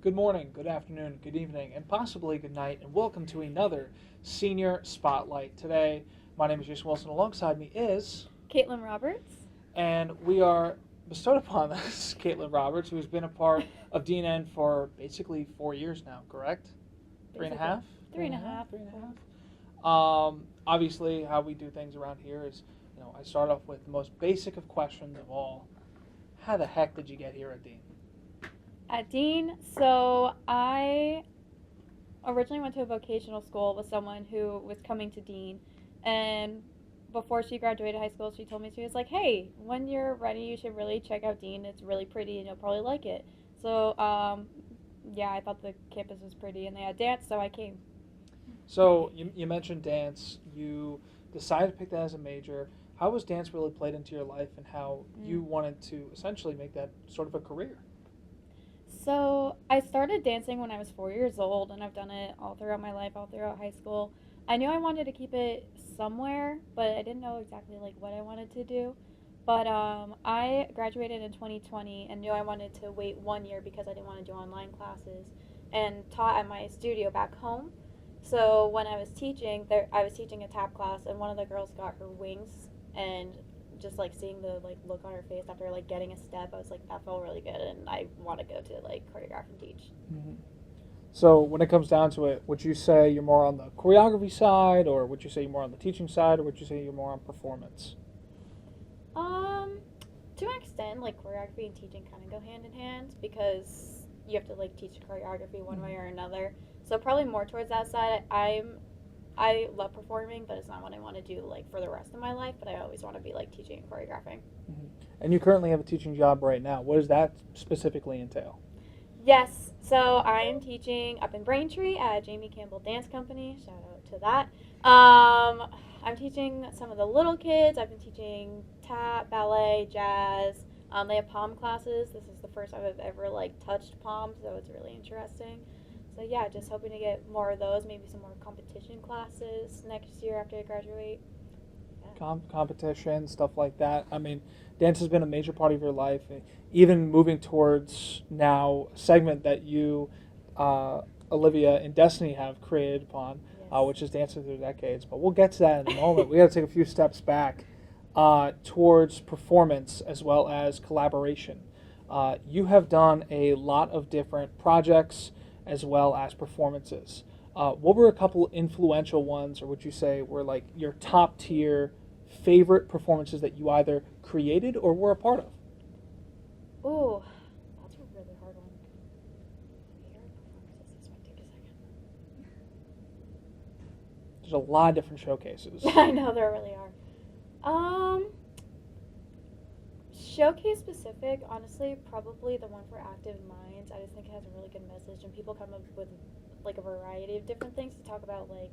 Good morning, good afternoon, good evening, and possibly good night, and welcome to another Senior Spotlight. Today, my name is Jason Wilson. Alongside me is, Kaitlyn Roberts. and we are bestowed upon us Kaitlyn Roberts, who has been a part of DNN for basically 4 years now, correct? Three and a half? Three and a half. Obviously, how we do things around here is, I start off with the most basic of questions of all. How the heck did you get here at Dean? At Dean, so I originally went to a vocational school with someone who was coming to Dean, and before she graduated high school, she told me, she was like, hey, when you're ready, you should really check out Dean. It's really pretty, and you'll probably like it. So, yeah, I thought the campus was pretty, and they had dance, so I came. So you mentioned dance. You decided to pick that as a major. How was dance really played into your life, and how you wanted to essentially make that sort of a career? So I started dancing when I was 4 years old, and I've done it all throughout my life, all throughout high school. I knew I wanted to keep it somewhere, but I didn't know exactly like what I wanted to do. But I graduated in 2020 and knew I wanted to wait 1 year because I didn't want to do online classes, and taught at my studio back home. So when I was teaching, I was teaching a tap class, and one of the girls got her wings, and just like seeing the like look on her face after like getting a step, I was like, that felt really good, and I want to go to like choreograph and teach. Mm-hmm. So when it comes down to it, would you say you're more on the choreography side, or would you say you're more on the teaching side, or would you say you're more on performance? To an extent, like choreography and teaching kind of go hand in hand because you have to like teach choreography one way or another. So probably more towards that side. I love performing, but it's not what I want to do like for the rest of my life. But I always want to be like teaching and choreographing. Mm-hmm. And you currently have a teaching job right now. What does that specifically entail? Yes, so I am teaching up in Braintree at Jamie Campbell Dance Company. Shout out to that. I'm teaching some of the little kids. I've been teaching tap, ballet, jazz. They have pom classes. This is the first time I've ever like touched pom, so it's really interesting. So yeah, just hoping to get more of those, maybe some more competition classes next year after I graduate. Yeah. Competition, stuff like that. I mean, dance has been a major part of your life. Even moving towards now a segment that you, Olivia and Destiny have created upon, Yes. Which is Dancing Through the Decades. But we'll get to that in a moment. We got to take a few steps back towards performance as well as collaboration. You have done a lot of different projects as well as performances. What were a couple influential ones, or would you say were like your top tier favorite performances that you either created or were a part of? Ooh, that's a really hard one. Favorite performances. This might take a second. There's a lot of different showcases. I know there really are. Showcase specific, honestly, probably the one for Active Minds. I just think it has a really good message, and people come up with like a variety of different things to talk about like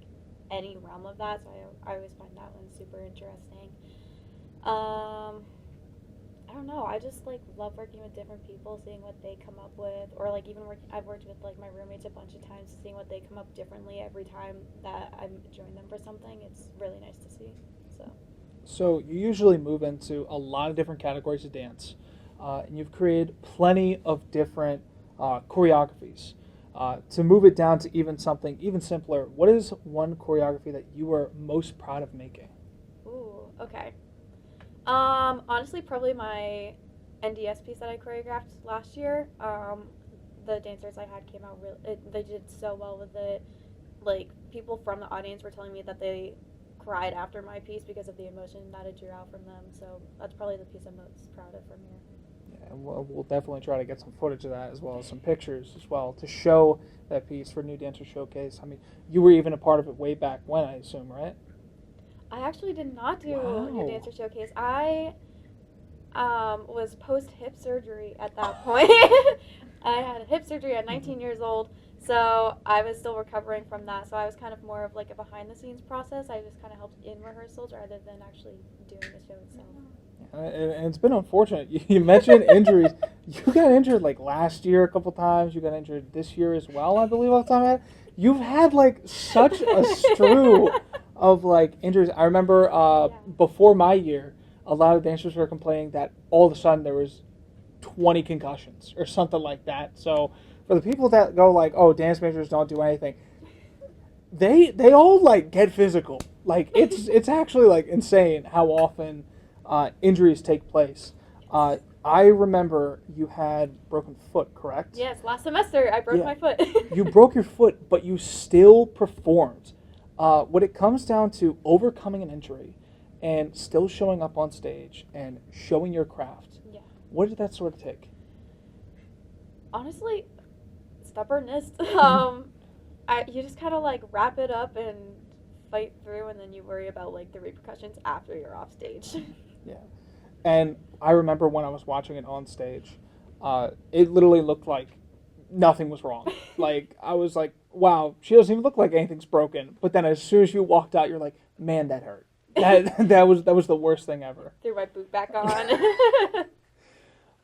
any realm of that. So I always find that one super interesting. I don't know. I just like love working with different people, seeing what they come up with, or like even I've worked with like my roommates a bunch of times, seeing what they come up differently every time that I join them for something. It's really nice to see. So you usually move into a lot of different categories of dance, and you've created plenty of different choreographies. To move it down to even something even simpler, what is one choreography that you are most proud of making? Ooh, okay. Honestly, probably my NDS piece that I choreographed last year. The dancers I had came out they did so well with it. Like, people from the audience were telling me that they cried after my piece because of the emotion that it drew out from them. So that's probably the piece I'm most proud of from here. Yeah, we'll definitely try to get some footage of that as well as some pictures as well to show that piece for New Dancer Showcase. I mean, you were even a part of it way back when, I assume, right? I actually did not do Wow. New Dancer Showcase. I was post-hip surgery at that point. I had hip surgery at 19 years old, so I was still recovering from that. So I was kind of more of like a behind-the-scenes process. I just kind of helped in rehearsals rather than actually doing the show itself. And it's been unfortunate. You mentioned injuries. You got injured like last year a couple times. You got injured this year as well, I believe, all the time. You've had like such a strew of like injuries. I remember before my year, a lot of dancers were complaining that all of a sudden there was 20 concussions or something like that. So for the people that go like, oh, dance majors don't do anything, they all like get physical. Like it's actually like insane how often injuries take place. I remember you had broken foot, correct? Yes, last semester I broke Yeah. my foot. You broke your foot, but you still performed. When it comes down to overcoming an injury and still showing up on stage and showing your craft, Yeah. what did that sort of take? Honestly, stubbornness. You just kind of like wrap it up and fight through, and then you worry about like the repercussions after you're off stage. Yeah. And I remember when I was watching it on stage, it literally looked like nothing was wrong. Like, I was like, wow, she doesn't even look like anything's broken. But then as soon as you walked out, you're like, man, that hurt. That was the worst thing ever. Threw my boot back on.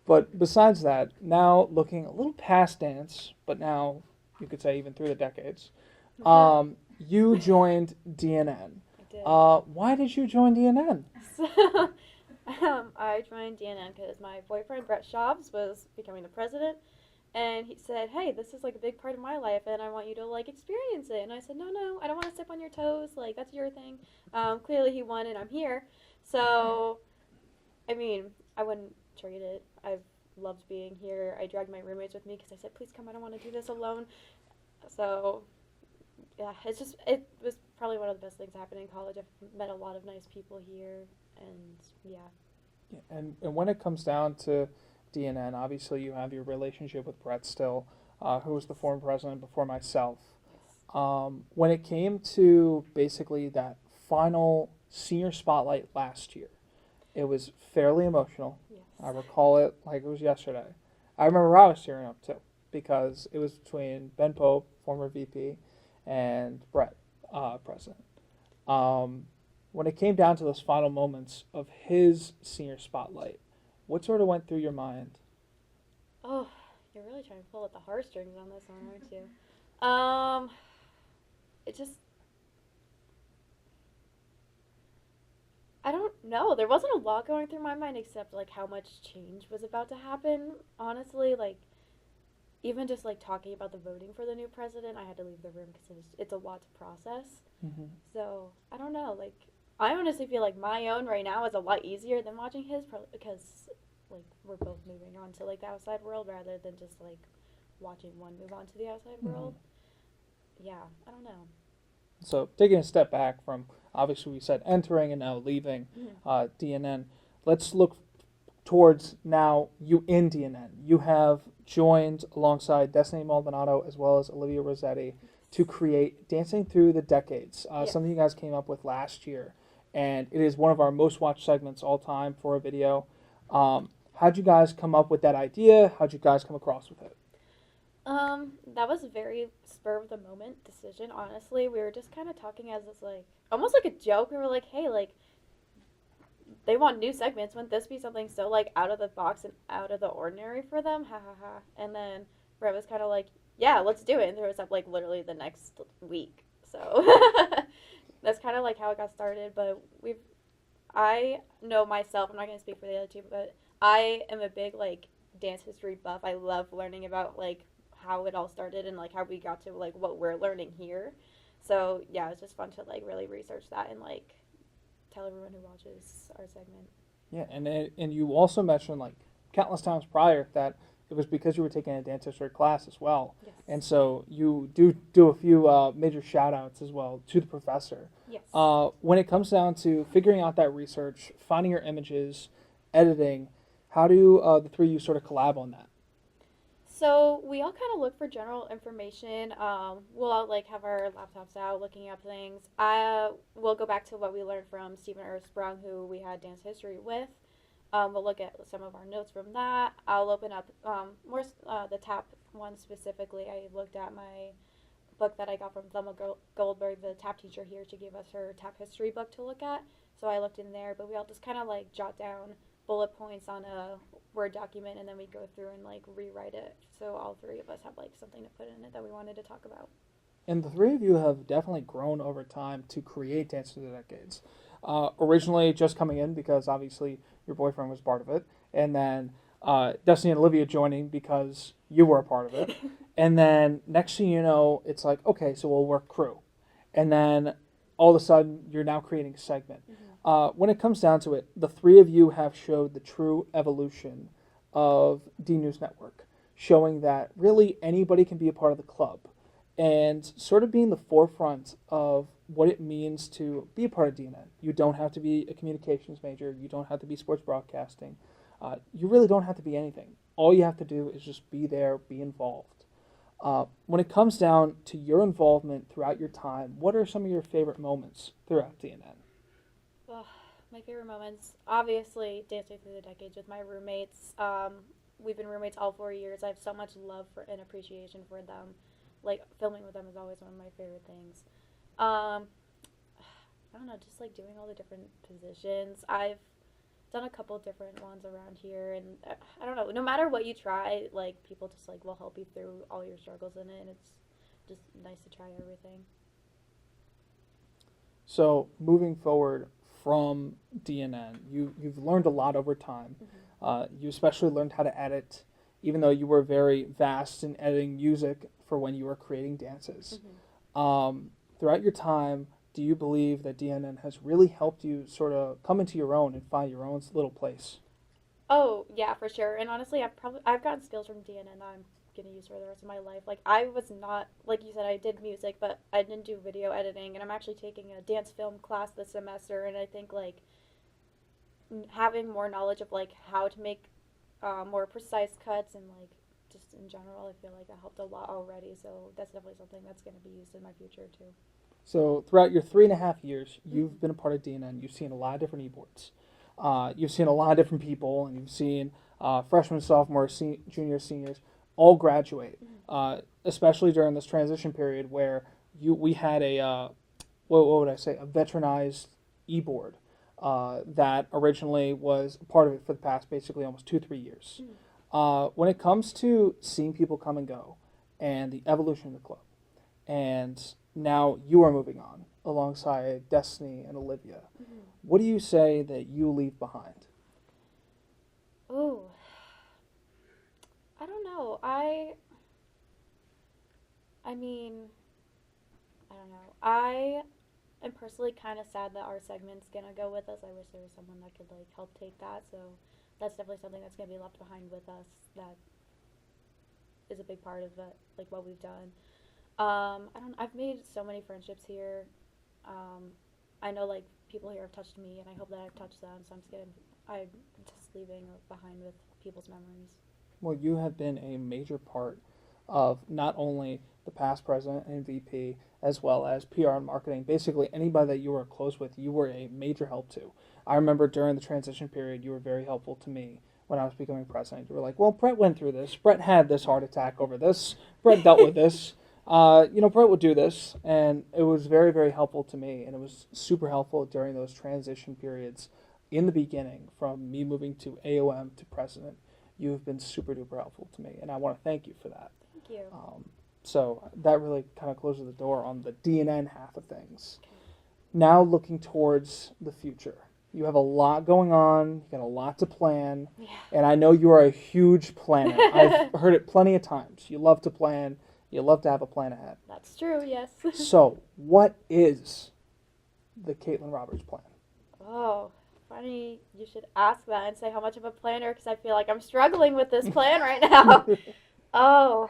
But besides that, now looking a little past dance, but now you could say even through the decades, you joined DNN. I did. Why did you join DNN? So, I joined DNN because my boyfriend Brett Schaubs was becoming the president, and he said, "Hey, this is like a big part of my life, and I want you to like experience it." And I said, "No, I don't want to step on your toes. Like that's your thing." Clearly, he won, and I'm here. So, I mean, I wouldn't trade it. I've loved being here. I dragged my roommates with me because I said, "Please come. I don't want to do this alone." So, yeah, it was probably one of the best things that happened in college. I've met a lot of nice people here, and yeah. Yeah, and when it comes down to DNN, obviously you have your relationship with Brett still, who was the former president before myself. When it came to basically that final senior spotlight last year, it was fairly emotional. Yes. I recall it like it was yesterday. I remember I was tearing up too because it was between Ben Pope, former VP, and Brett, president. When it came down to those final moments of his senior spotlight, what sort of went through your mind? Oh, you're really trying to pull at the heartstrings on this one, aren't you? It just, I don't know. There wasn't a lot going through my mind except like how much change was about to happen. Honestly, like even just like talking about the voting for the new president, I had to leave the room because it's a lot to process. Mm-hmm. So I don't know. Like I honestly feel like my own right now is a lot easier than watching his, because like we're both moving on to like the outside world rather than just like watching one move on to the outside world. Yeah, I don't know. So taking a step back from obviously we said entering and now leaving DNN, let's look towards now you in DNN. You have joined alongside Destiny Maldonado as well as Olivia Rossetti to create Dancing Through the Decades, something you guys came up with last year. And it is one of our most watched segments all time for a video. How'd you guys come up with that idea? How'd you guys come across with it? That was a very spur of the moment decision, honestly. We were just kind of talking as this like almost like a joke. We were like, "Hey, like they want new segments. Wouldn't this be something so like out of the box and out of the ordinary for them?" Ha ha ha. And then Brett was kind of like, "Yeah, let's do it." And threw us up like literally the next week. So that's kind of like how it got started, but I know myself, I'm not going to speak for the other two, but I am a big like dance history buff. I love learning about like how it all started and like how we got to like what we're learning here. So yeah, it's just fun to like really research that and like tell everyone who watches our segment. Yeah, and you also mentioned like countless times prior that it was because you were taking a dance history class as well. Yes. And so you do a few major shout outs as well to the professor. Yes. When it comes down to figuring out that research, finding your images, editing, how do the three of you sort of collab on that? So we all kind of look for general information. We'll all like have our laptops out looking up things. We'll go back to what we learned from Stephen Earthsprung, who we had dance history with. We'll look at some of our notes from that. I'll open up more the tap one specifically. I looked at my book that I got from Thelma Goldberg, the tap teacher here. She gave us her tap history book to look at. So I looked in there, but we all just kind of like jot down bullet points on a Word document, and then we go through and like rewrite it. So all three of us have like something to put in it that we wanted to talk about. And the three of you have definitely grown over time to create Dance Through the Decades. Originally just coming in because obviously your boyfriend was part of it, and then Destiny and Olivia joining because you were a part of it. And then next thing you know, it's like, okay, so we'll work crew. And then all of a sudden, you're now creating a segment. When it comes down to it, the three of you have showed the true evolution of D News Network, showing that really anybody can be a part of the club and sort of being the forefront of what it means to be a part of DNN. You don't have to be a communications major. You don't have to be sports broadcasting. You really don't have to be anything. All you have to do is just be there, be involved. When it comes down to your involvement throughout your time, what are some of your favorite moments throughout DNN? Ugh, my favorite moments, obviously, dancing through the decades with my roommates. We've been roommates all 4 years. I have so much love for and appreciation for them. Like, filming with them is always one of my favorite things. Um, I don't know, just like doing all the different positions. I've done a couple different ones around here, and I don't know. No matter what you try, like people just like will help you through all your struggles in it, and it's just nice to try everything. So moving forward from DNN, you've learned a lot over time. You especially learned how to edit, even though you were very vast in editing music for when you were creating dances. Throughout your time, do you believe that DNN has really helped you sort of come into your own and find your own little place? Oh yeah, for sure. And honestly, I've gotten skills from DNN that I'm gonna use for the rest of my life. Like I was not like you said, I did music, but I didn't do video editing. And I'm actually taking a dance film class this semester. And I think like having more knowledge of like how to make more precise cuts and like just in general, I feel like that helped a lot already. So that's definitely something that's gonna be used in my future too. So throughout your 3.5 years, you've been a part of DNN. You've seen a lot of different e-boards. You've seen a lot of different people, and you've seen freshmen, sophomores, juniors, seniors all graduate. Especially during this transition period where we had what would I say, a veteranized e-board that originally was a part of it for the past basically almost 2-3 years. When it comes to seeing people come and go, and the evolution of the club, and now you are moving on alongside Destiny and Olivia. What do you say that you leave behind? Oh, I don't know. I mean, I don't know. I am personally kind of sad that our segment's gonna go with us. I wish there was someone that could like help take that. So that's definitely something that's gonna be left behind with us. That is a big part of it, like what we've done. I don't. I've made so many friendships here. I know like people here have touched me, and I hope that I've touched them. So I'm just leaving behind with people's memories. Well, you have been a major part of not only the past president and VP, as well as PR and marketing. Basically, anybody that you were close with, you were a major help to. I remember during the transition period, you were very helpful to me when I was becoming president. You were like, well, Brett went through this. Brett had this heart attack over this. Brett dealt with this. Brett would do this, and it was very, very helpful to me, and it was super helpful during those transition periods in the beginning, from me moving to AOM to president. You have been super duper helpful to me, and I want to thank you for that. Thank you. So that really kind of closes the door on the DNN half of things. Okay. Now looking towards the future. You have a lot going on, you got a lot to plan, and I know you are a huge planner. I've heard it plenty of times. You love to plan. You love to have a plan ahead. That's true, yes. So, what is the Kaitlyn Roberts plan? Oh, funny you should ask that and say how much of a planner, because I feel like I'm struggling with this plan right now. Oh.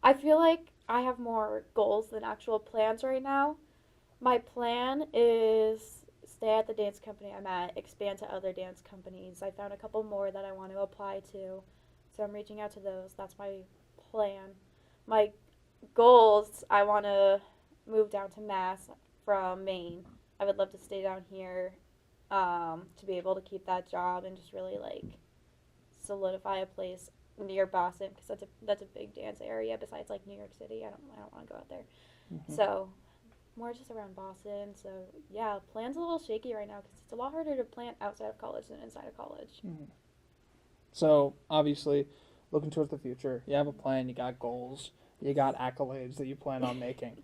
I feel like I have more goals than actual plans right now. My plan is stay at the dance company I'm at, expand to other dance companies. I found a couple more that I want to apply to, so I'm reaching out to those. That's my plan. My goals, I want to move down to Mass from Maine. I would love to stay down here to be able to keep that job and just really like solidify a place near Boston, because that's a big dance area besides like New York City. I don't want to go out there. So more just around Boston. So yeah, plan's a little shaky right now because it's a lot harder to plan outside of college than inside of college. So obviously, looking towards the future, you have a plan, you got goals, you got accolades that you plan on making.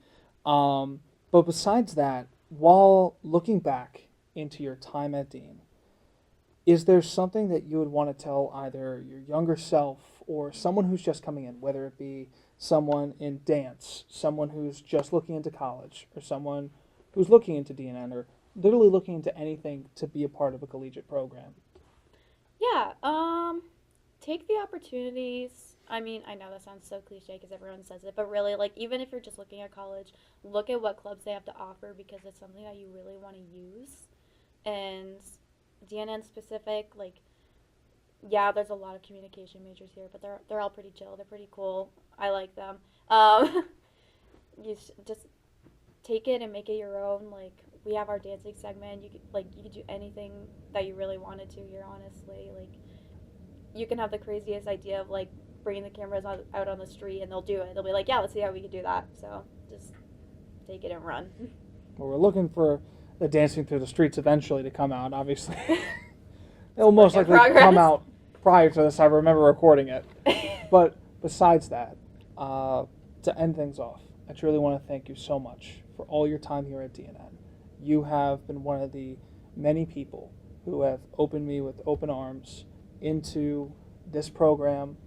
But besides that, while looking back into your time at Dean, is there something that you would want to tell either your younger self or someone who's just coming in, whether it be someone in dance, someone who's just looking into college, or someone who's looking into DNN, or literally looking into anything to be a part of a collegiate program? Yeah, take the opportunities. I mean, I know that sounds so cliche because everyone says it, but really, like, even if you're just looking at college, look at what clubs they have to offer because it's something that you really want to use. And DNN specific, like, yeah, there's a lot of communication majors here, but they're all pretty chill. They're pretty cool. I like them. Um, just take it and make it your own. Like, we have our dancing segment. You could do anything that you really wanted to here. Honestly, like, you can have the craziest idea of like bringing the cameras out on the street, and they'll do it. They'll be like, yeah, let's see how we can do that. So just take it and run. Well, we're looking for the Dancing Through the Streets eventually to come out, obviously. It will most likely come out prior to this. I remember recording it. But besides that, to end things off, I truly want to thank you so much for all your time here at DNN. You have been one of the many people who have opened me with open arms into this program,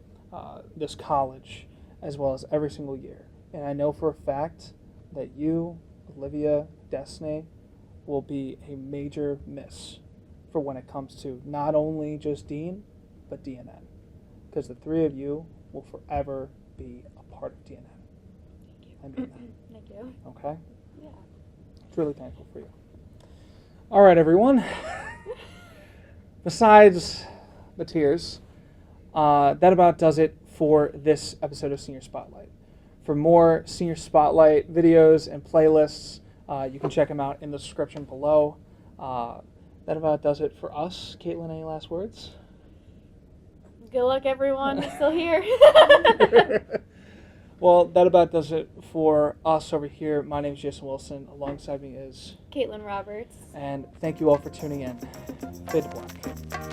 this college, as well as every single year. And I know for a fact that you, Olivia, Destiny, will be a major miss for when it comes to not only just Dean, but DNN. Because the three of you will forever be a part of DNN. Thank you. I mean that. Thank you. Okay? Yeah. Truly thankful for you. All right, everyone. Besides the tears, that about does it for this episode of Senior Spotlight. For more Senior Spotlight videos and playlists, you can check them out in the description below. That about does it for us. Kaitlyn, any last words? Good luck, everyone. We're still here. Well, that about does it for us over here. My name is Jason Wilson. Alongside me is Kaitlyn Roberts. And thank you all for tuning in. Fade to black.